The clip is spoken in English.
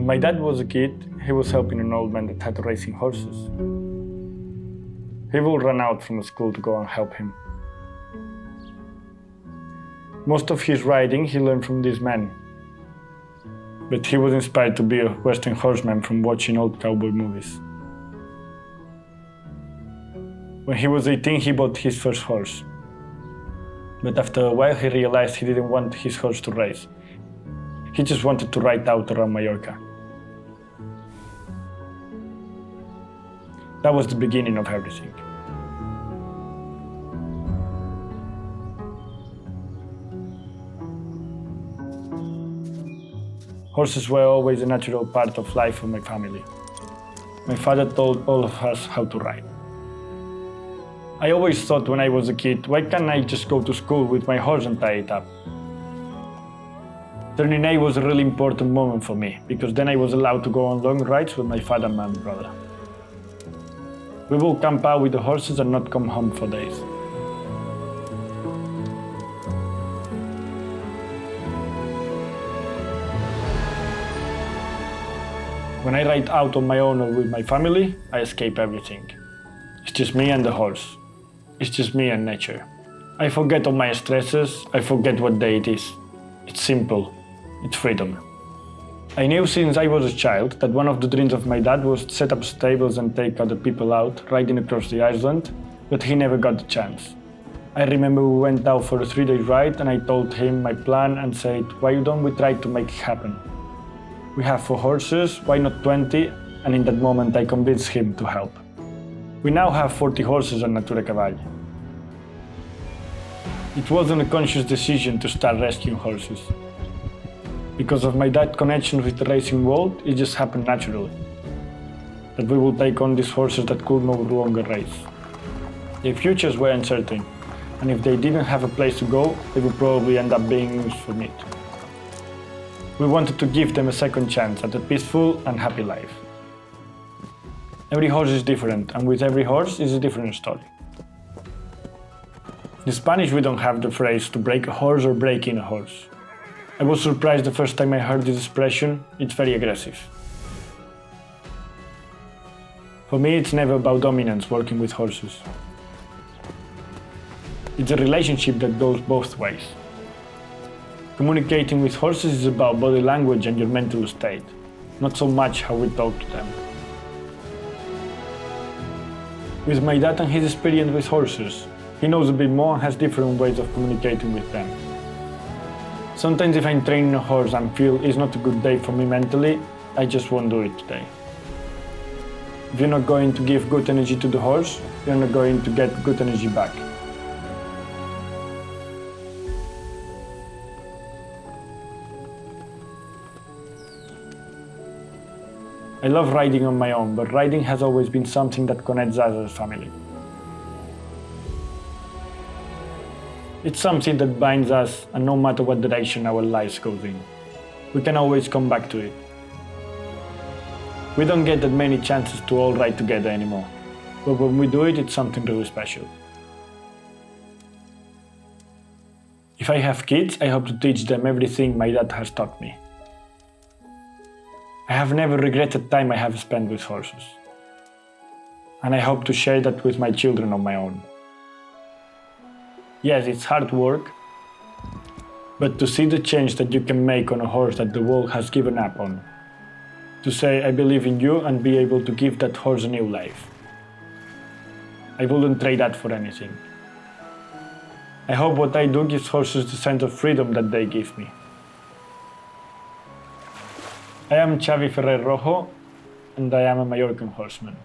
When my dad was a kid, he was helping an old man that had racing horses. He would run out from school to go and help him. Most of his riding he learned from this man, but he was inspired to be a Western horseman from watching old cowboy movies. When he was 18, he bought his first horse. But after a while, he realized he didn't want his horse to race. He just wanted to ride out around Mallorca. That was the beginning of everything. Horses were always a natural part of life for my family. My father told all of us how to ride. I always thought when I was a kid, why can't I just go to school with my horse and tie it up? Turning 8 was a really important moment for me, because then I was allowed to go on long rides with my father and my brother. We would camp out with the horses and not come home for days. When I ride out on my own or with my family, I escape everything. It's just me and the horse. It's just me and nature. I forget all my stresses, I forget what day it is. It's simple, it's freedom. I knew since I was a child that one of the dreams of my dad was to set up stables and take other people out, riding across the island, but he never got the chance. I remember we went out for a 3-day ride and I told him my plan and said, why don't we try to make it happen? We have 4 horses, why not 20? And in that moment I convinced him to help. We now have 40 horses on Natura Cavalli. It wasn't a conscious decision to start rescuing horses. Because of my dad's connection with the racing world, it just happened naturally. That we would take on these horses that could no longer race. Their futures were uncertain, and if they didn't have a place to go, they would probably end up being used for meat. We wanted to give them a second chance at a peaceful and happy life. Every horse is different, and with every horse is a different story. In Spanish, we don't have the phrase to break a horse or break in a horse. I was surprised the first time I heard this expression. It's very aggressive. For me, it's never about dominance working with horses. It's a relationship that goes both ways. Communicating with horses is about body language and your mental state, not so much how we talk to them. With my dad and his experience with horses, he knows a bit more and has different ways of communicating with them. Sometimes if I'm training a horse and feel it's not a good day for me mentally, I just won't do it today. If you're not going to give good energy to the horse, you're not going to get good energy back. I love riding on my own, but riding has always been something that connects us as a family. It's something that binds us, and no matter what direction our lives goes in, we can always come back to it. We don't get that many chances to all ride together anymore, but when we do it, it's something really special. If I have kids, I hope to teach them everything my dad has taught me. I have never regretted time I have spent with horses, and I hope to share that with my children on my own. Yes, it's hard work, but to see the change that you can make on a horse that the world has given up on, to say I believe in you and be able to give that horse a new life. I wouldn't trade that for anything. I hope what I do gives horses the sense of freedom that they give me. I am Xavier Ferrer-Rojo, and I am a Mallorcan horseman.